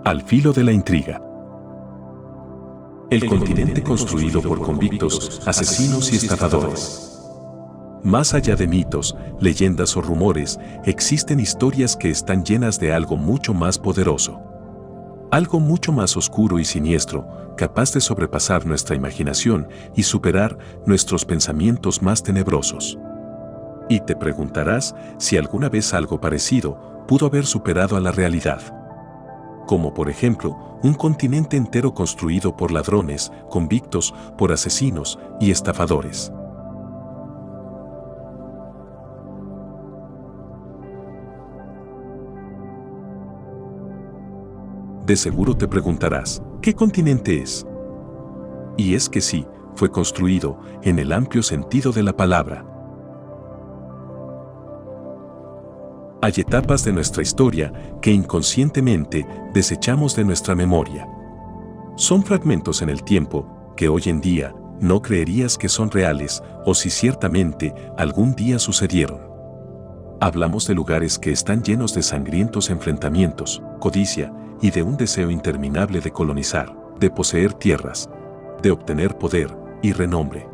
Al filo de la intriga. El continente construido por convictos, asesinos y estafadores. Más allá de mitos, leyendas o rumores, existen historias que están llenas de algo mucho más poderoso. Algo mucho más oscuro y siniestro, capaz de sobrepasar nuestra imaginación y superar nuestros pensamientos más tenebrosos. Y te preguntarás si alguna vez algo parecido pudo haber superado a la realidad. Como por ejemplo, un continente entero construido por ladrones, convictos, por asesinos y estafadores. De seguro te preguntarás, ¿qué continente es? Y es que sí, fue construido en el amplio sentido de la palabra. Hay etapas de nuestra historia que inconscientemente desechamos de nuestra memoria. Son fragmentos en el tiempo que hoy en día no creerías que son reales o si ciertamente algún día sucedieron. Hablamos de lugares que están llenos de sangrientos enfrentamientos, codicia y de un deseo interminable de colonizar, de poseer tierras, de obtener poder y renombre.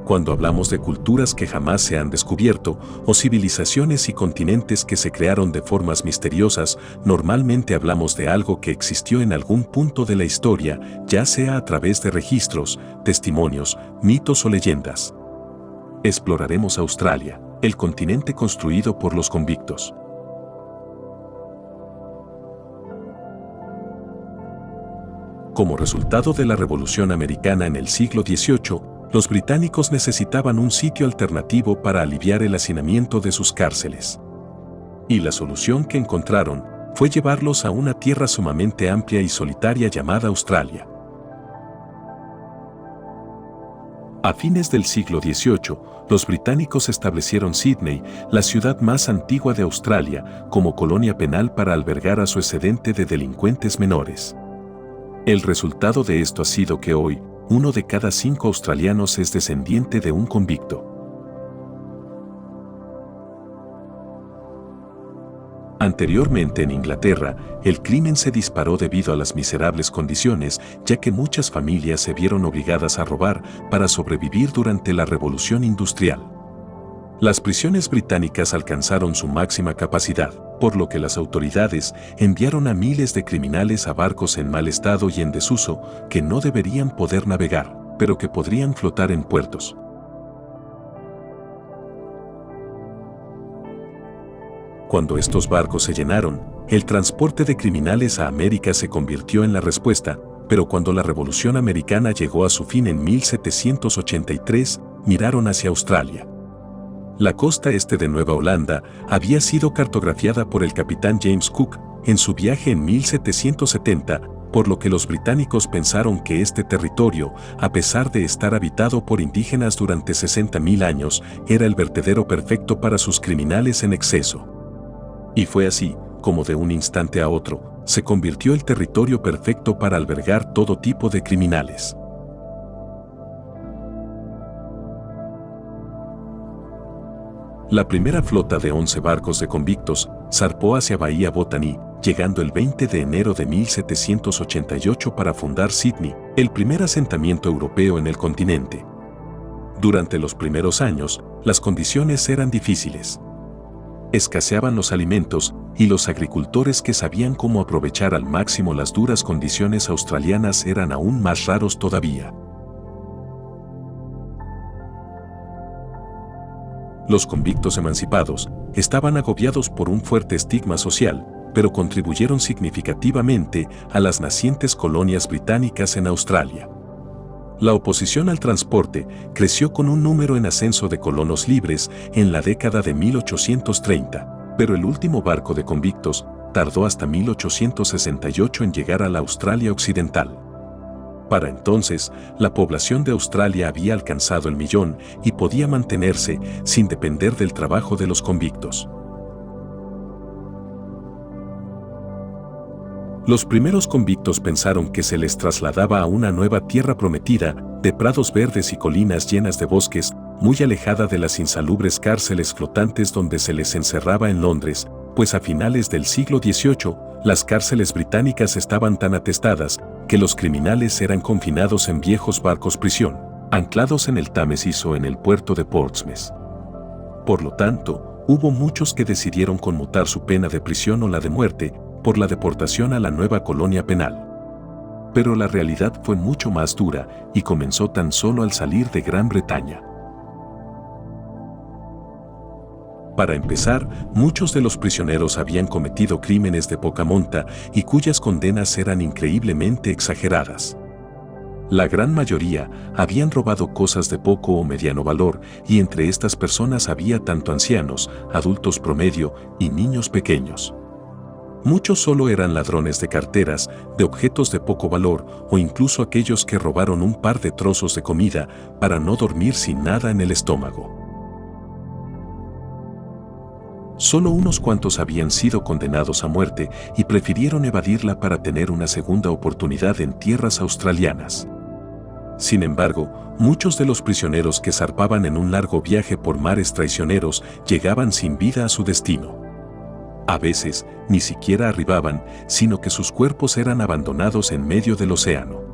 Cuando hablamos de culturas que jamás se han descubierto o civilizaciones y continentes que se crearon de formas misteriosas, normalmente hablamos de algo que existió en algún punto de la historia, ya sea a través de registros, testimonios, mitos o leyendas. Exploraremos Australia, el continente construido por los convictos. Como resultado de la Revolución Americana en el siglo XVIII, los británicos necesitaban un sitio alternativo para aliviar el hacinamiento de sus cárceles. Y la solución que encontraron fue llevarlos a una tierra sumamente amplia y solitaria llamada Australia. A fines del siglo XVIII, los británicos establecieron Sídney, la ciudad más antigua de Australia, como colonia penal para albergar a su excedente de delincuentes menores. El resultado de esto ha sido que hoy, 1 de cada 5 australianos es descendiente de un convicto. Anteriormente en Inglaterra, el crimen se disparó debido a las miserables condiciones, ya que muchas familias se vieron obligadas a robar para sobrevivir durante la Revolución Industrial. Las prisiones británicas alcanzaron su máxima capacidad, por lo que las autoridades enviaron a miles de criminales a barcos en mal estado y en desuso que no deberían poder navegar, pero que podrían flotar en puertos. Cuando estos barcos se llenaron, el transporte de criminales a América se convirtió en la respuesta, pero cuando la Revolución Americana llegó a su fin en 1783, miraron hacia Australia. La costa este de Nueva Holanda había sido cartografiada por el capitán James Cook en su viaje en 1770, por lo que los británicos pensaron que este territorio, a pesar de estar habitado por indígenas durante 60.000 años, era el vertedero perfecto para sus criminales en exceso. Y fue así, como de un instante a otro, se convirtió el territorio perfecto para albergar todo tipo de criminales. La primera flota de 11 barcos de convictos zarpó hacia Bahía Botany, llegando el 20 de enero de 1788 para fundar Sídney, el primer asentamiento europeo en el continente. Durante los primeros años, las condiciones eran difíciles. Escaseaban los alimentos y los agricultores que sabían cómo aprovechar al máximo las duras condiciones australianas eran aún más raros todavía. Los convictos emancipados estaban agobiados por un fuerte estigma social, pero contribuyeron significativamente a las nacientes colonias británicas en Australia. La oposición al transporte creció con un número en ascenso de colonos libres en la década de 1830, pero el último barco de convictos tardó hasta 1868 en llegar a la Australia Occidental. Para entonces, la población de Australia había alcanzado el 1.000.000 y podía mantenerse sin depender del trabajo de los convictos. Los primeros convictos pensaron que se les trasladaba a una nueva tierra prometida, de prados verdes y colinas llenas de bosques, muy alejada de las insalubres cárceles flotantes donde se les encerraba en Londres, pues a finales del siglo XVIII, las cárceles británicas estaban tan atestadas que los criminales eran confinados en viejos barcos prisión, anclados en el Támesis o en el puerto de Portsmouth. Por lo tanto, hubo muchos que decidieron conmutar su pena de prisión o la de muerte por la deportación a la nueva colonia penal. Pero la realidad fue mucho más dura y comenzó tan solo al salir de Gran Bretaña. Para empezar, muchos de los prisioneros habían cometido crímenes de poca monta y cuyas condenas eran increíblemente exageradas. La gran mayoría habían robado cosas de poco o mediano valor, y entre estas personas había tanto ancianos, adultos promedio y niños pequeños. Muchos solo eran ladrones de carteras, de objetos de poco valor o incluso aquellos que robaron un par de trozos de comida para no dormir sin nada en el estómago. Solo unos cuantos habían sido condenados a muerte y prefirieron evadirla para tener una segunda oportunidad en tierras australianas. Sin embargo, muchos de los prisioneros que zarpaban en un largo viaje por mares traicioneros llegaban sin vida a su destino. A veces, ni siquiera arribaban, sino que sus cuerpos eran abandonados en medio del océano.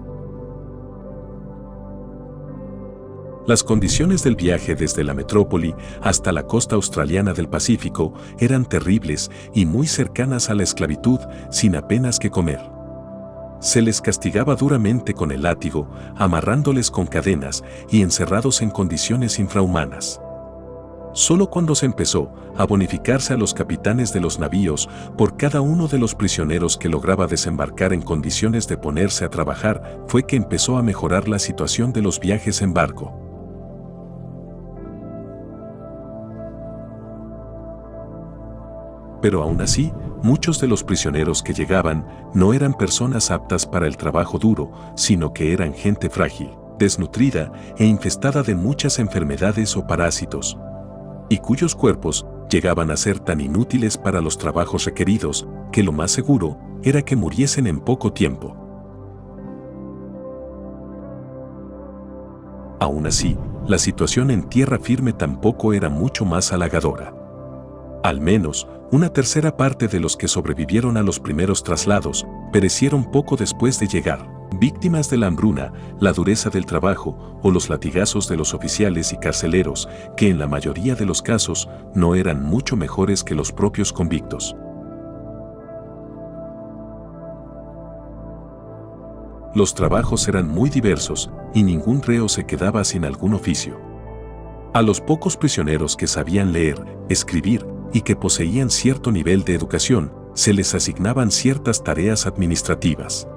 Las condiciones del viaje desde la metrópoli hasta la costa australiana del Pacífico eran terribles y muy cercanas a la esclavitud, sin apenas que comer. Se les castigaba duramente con el látigo, amarrándoles con cadenas y encerrados en condiciones infrahumanas. Solo cuando se empezó a bonificarse a los capitanes de los navíos por cada uno de los prisioneros que lograba desembarcar en condiciones de ponerse a trabajar fue que empezó a mejorar la situación de los viajes en barco. Pero aún así, muchos de los prisioneros que llegaban no eran personas aptas para el trabajo duro, sino que eran gente frágil, desnutrida e infestada de muchas enfermedades o parásitos, y cuyos cuerpos llegaban a ser tan inútiles para los trabajos requeridos que lo más seguro era que muriesen en poco tiempo. Aún así, la situación en tierra firme tampoco era mucho más halagadora. Al menos, una tercera parte de los que sobrevivieron a los primeros traslados perecieron poco después de llegar, víctimas de la hambruna, la dureza del trabajo o los latigazos de los oficiales y carceleros, que en la mayoría de los casos no eran mucho mejores que los propios convictos. Los trabajos eran muy diversos y ningún reo se quedaba sin algún oficio. A los pocos prisioneros que sabían leer, escribir y que poseían cierto nivel de educación, se les asignaban ciertas tareas administrativas.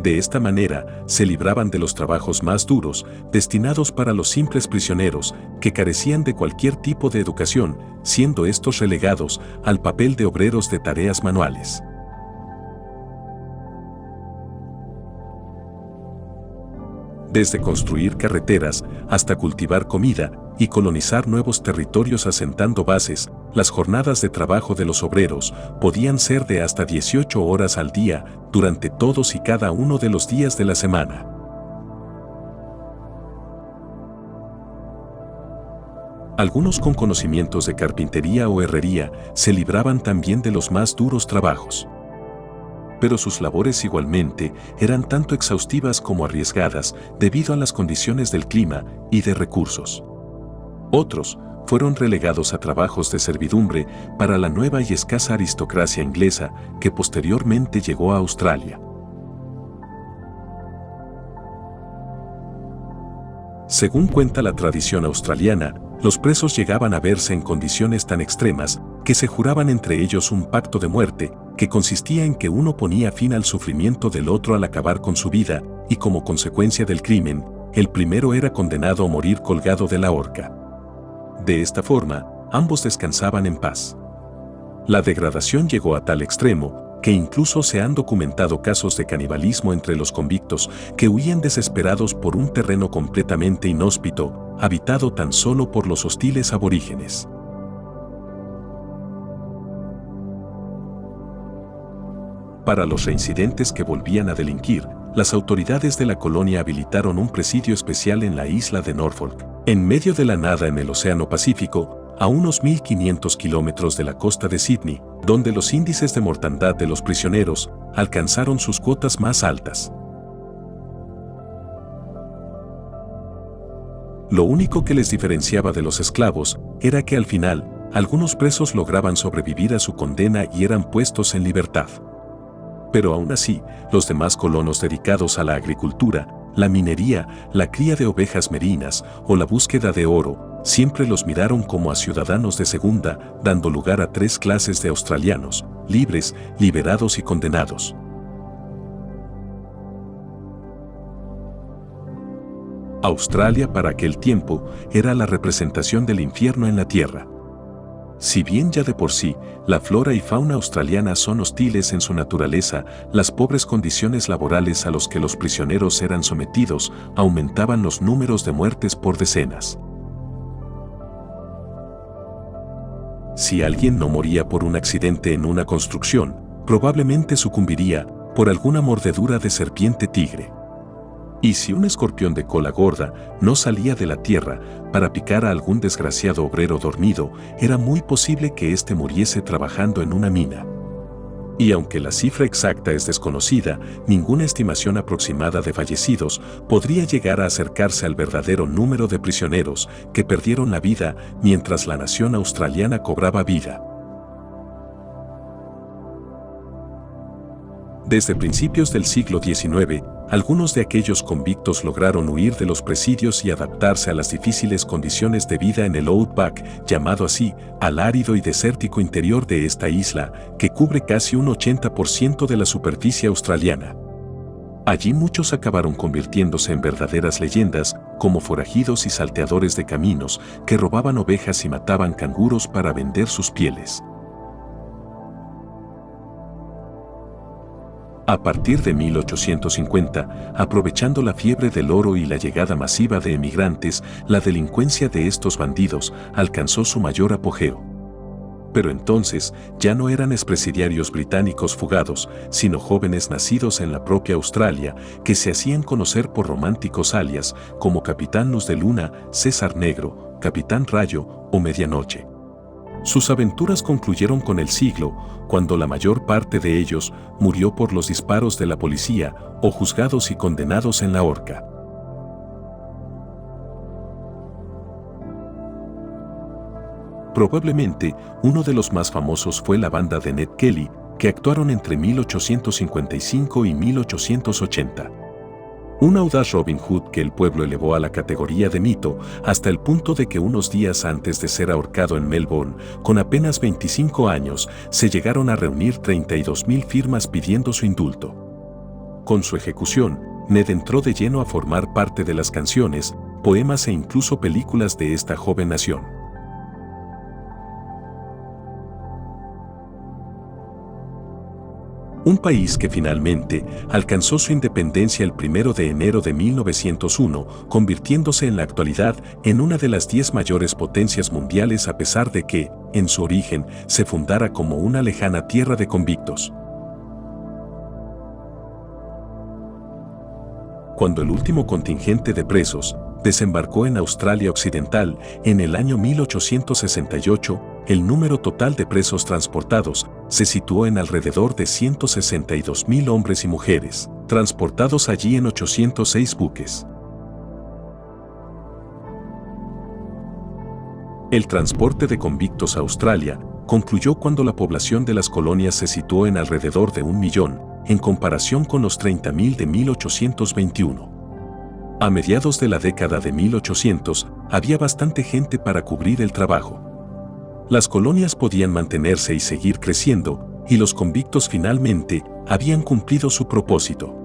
De esta manera, se libraban de los trabajos más duros, destinados para los simples prisioneros que carecían de cualquier tipo de educación, siendo estos relegados al papel de obreros de tareas manuales. Desde construir carreteras hasta cultivar comida y colonizar nuevos territorios asentando bases, las jornadas de trabajo de los obreros podían ser de hasta 18 horas al día durante todos y cada uno de los días de la semana. Algunos con conocimientos de carpintería o herrería se libraban también de los más duros trabajos. Pero sus labores igualmente eran tanto exhaustivas como arriesgadas debido a las condiciones del clima y de recursos. Otros fueron relegados a trabajos de servidumbre para la nueva y escasa aristocracia inglesa que posteriormente llegó a Australia. Según cuenta la tradición australiana, los presos llegaban a verse en condiciones tan extremas que se juraban entre ellos un pacto de muerte que consistía en que uno ponía fin al sufrimiento del otro al acabar con su vida, y como consecuencia del crimen, el primero era condenado a morir colgado de la horca. De esta forma, ambos descansaban en paz. La degradación llegó a tal extremo que incluso se han documentado casos de canibalismo entre los convictos que huían desesperados por un terreno completamente inhóspito, habitado tan solo por los hostiles aborígenes. Para los reincidentes que volvían a delinquir, las autoridades de la colonia habilitaron un presidio especial en la isla de Norfolk. En medio de la nada en el Océano Pacífico, a unos 1.500 kilómetros de la costa de Sydney, donde los índices de mortandad de los prisioneros alcanzaron sus cuotas más altas. Lo único que les diferenciaba de los esclavos era que al final, algunos presos lograban sobrevivir a su condena y eran puestos en libertad. Pero aún así, los demás colonos dedicados a la agricultura, la minería, la cría de ovejas merinas o la búsqueda de oro, siempre los miraron como a ciudadanos de segunda, dando lugar a 3 clases de australianos: libres, liberados y condenados. Australia para aquel tiempo era la representación del infierno en la Tierra. Si bien ya de por sí, la flora y fauna australiana son hostiles en su naturaleza, las pobres condiciones laborales a los que los prisioneros eran sometidos aumentaban los números de muertes por decenas. Si alguien no moría por un accidente en una construcción, probablemente sucumbiría por alguna mordedura de serpiente tigre. Y si un escorpión de cola gorda no salía de la tierra para picar a algún desgraciado obrero dormido, era muy posible que éste muriese trabajando en una mina. Y aunque la cifra exacta es desconocida, ninguna estimación aproximada de fallecidos podría llegar a acercarse al verdadero número de prisioneros que perdieron la vida mientras la nación australiana cobraba vida. Desde principios del siglo XIX, algunos de aquellos convictos lograron huir de los presidios y adaptarse a las difíciles condiciones de vida en el Outback, llamado así, al árido y desértico interior de esta isla, que cubre casi un 80% de la superficie australiana. Allí muchos acabaron convirtiéndose en verdaderas leyendas, como forajidos y salteadores de caminos, que robaban ovejas y mataban canguros para vender sus pieles. A partir de 1850, aprovechando la fiebre del oro y la llegada masiva de emigrantes, la delincuencia de estos bandidos alcanzó su mayor apogeo. Pero entonces ya no eran expresidiarios británicos fugados, sino jóvenes nacidos en la propia Australia, que se hacían conocer por románticos alias como Capitán Luz de Luna, César Negro, Capitán Rayo o Medianoche. Sus aventuras concluyeron con el siglo, cuando la mayor parte de ellos murió por los disparos de la policía o juzgados y condenados en la horca. Probablemente uno de los más famosos fue la banda de Ned Kelly, que actuaron entre 1855 y 1880. Un audaz Robin Hood que el pueblo elevó a la categoría de mito hasta el punto de que unos días antes de ser ahorcado en Melbourne, con apenas 25 años, se llegaron a reunir 32,000 firmas pidiendo su indulto. Con su ejecución, Ned entró de lleno a formar parte de las canciones, poemas e incluso películas de esta joven nación. Un país que finalmente alcanzó su independencia el 1 de enero de 1901, convirtiéndose en la actualidad en una de las 10 mayores potencias mundiales a pesar de que, en su origen, se fundara como una lejana tierra de convictos. Cuando el último contingente de presos desembarcó en Australia Occidental en el año 1868, el número total de presos transportados se situó en alrededor de 162,000 hombres y mujeres, transportados allí en 806 buques. El transporte de convictos a Australia concluyó cuando la población de las colonias se situó en alrededor de 1 millón, en comparación con los 30,000 de 1821. A mediados de la década de 1800, había bastante gente para cubrir el trabajo. Las colonias podían mantenerse y seguir creciendo, y los convictos finalmente habían cumplido su propósito.